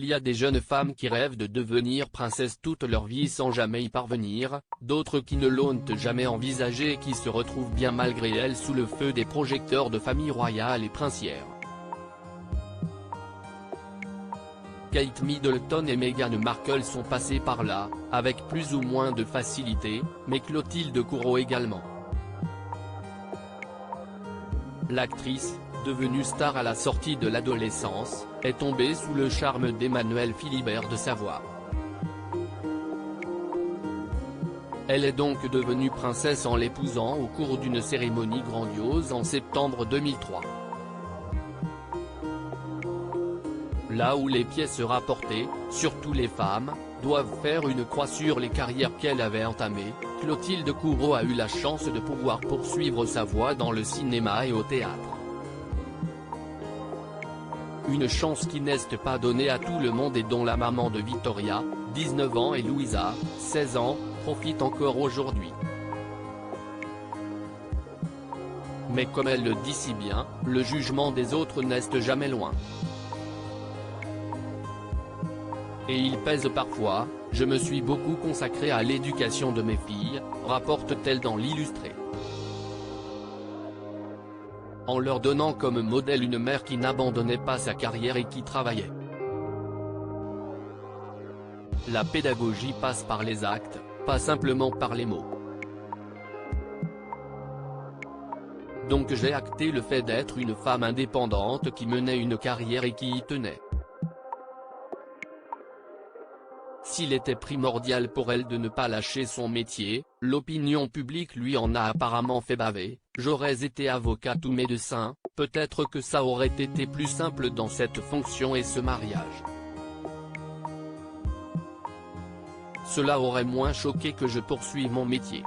Il y a des jeunes femmes qui rêvent de devenir princesse toute leur vie sans jamais y parvenir, d'autres qui ne l'ont jamais envisagé et qui se retrouvent bien malgré elles sous le feu des projecteurs de familles royales et princières. Kate Middleton et Meghan Markle sont passées par là, avec plus ou moins de facilité, mais Clotilde Courreau également. L'actrice, devenue star à la sortie de l'adolescence, est tombée sous le charme d'Emmanuel Philibert de Savoie. Elle est donc devenue princesse en l'épousant au cours d'une cérémonie grandiose en septembre 2003. Là où les pièces rapportées, surtout les femmes, doivent faire une croix sur les carrières qu'elle avait entamées, Clotilde Courreau a eu la chance de pouvoir poursuivre sa voie dans le cinéma et au théâtre. Une chance qui n'est pas donnée à tout le monde et dont la maman de Victoria, 19 ans et Louisa, 16 ans, profite encore aujourd'hui. Mais comme elle le dit si bien, le jugement des autres n'est jamais loin. Et il pèse parfois, je me suis beaucoup consacrée à l'éducation de mes filles, rapporte-t-elle dans l'Illustré. En leur donnant comme modèle une mère qui n'abandonnait pas sa carrière et qui travaillait. La pédagogie passe par les actes, pas simplement par les mots. Donc j'ai acté le fait d'être une femme indépendante qui menait une carrière et qui y tenait. S'il était primordial pour elle de ne pas lâcher son métier, l'opinion publique lui en a apparemment fait baver. J'aurais été avocate ou médecin, peut-être que ça aurait été plus simple dans cette fonction et ce mariage. Cela aurait moins choqué que je poursuive mon métier.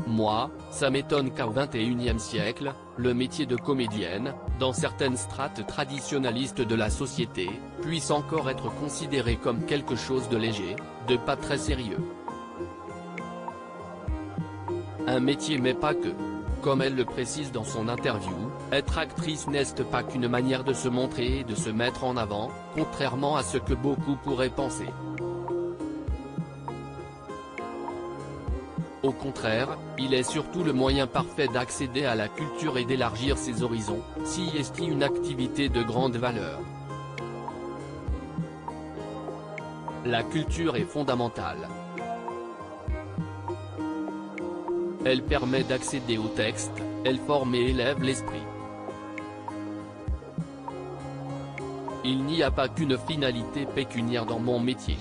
Moi, ça m'étonne qu'au XXIe siècle, le métier de comédienne, dans certaines strates traditionnalistes de la société, puisse encore être considéré comme quelque chose de léger, de pas très sérieux. Un métier mais pas que. Comme elle le précise dans son interview, être actrice n'est pas qu'une manière de se montrer et de se mettre en avant, contrairement à ce que beaucoup pourraient penser. Au contraire, il est surtout le moyen parfait d'accéder à la culture et d'élargir ses horizons, si est une activité de grande valeur. La culture est fondamentale. Elle permet d'accéder au texte, elle forme et élève l'esprit. Il n'y a pas qu'une finalité pécuniaire dans mon métier.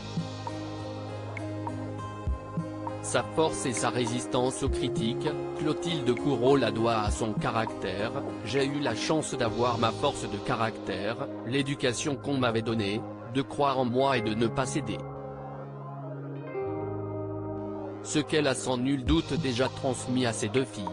Sa force et sa résistance aux critiques, Clotilde Courreau la doit à son caractère. J'ai eu la chance d'avoir ma force de caractère, l'éducation qu'on m'avait donnée, de croire en moi et de ne pas céder. Ce qu'elle a sans nul doute déjà transmis à ses deux filles.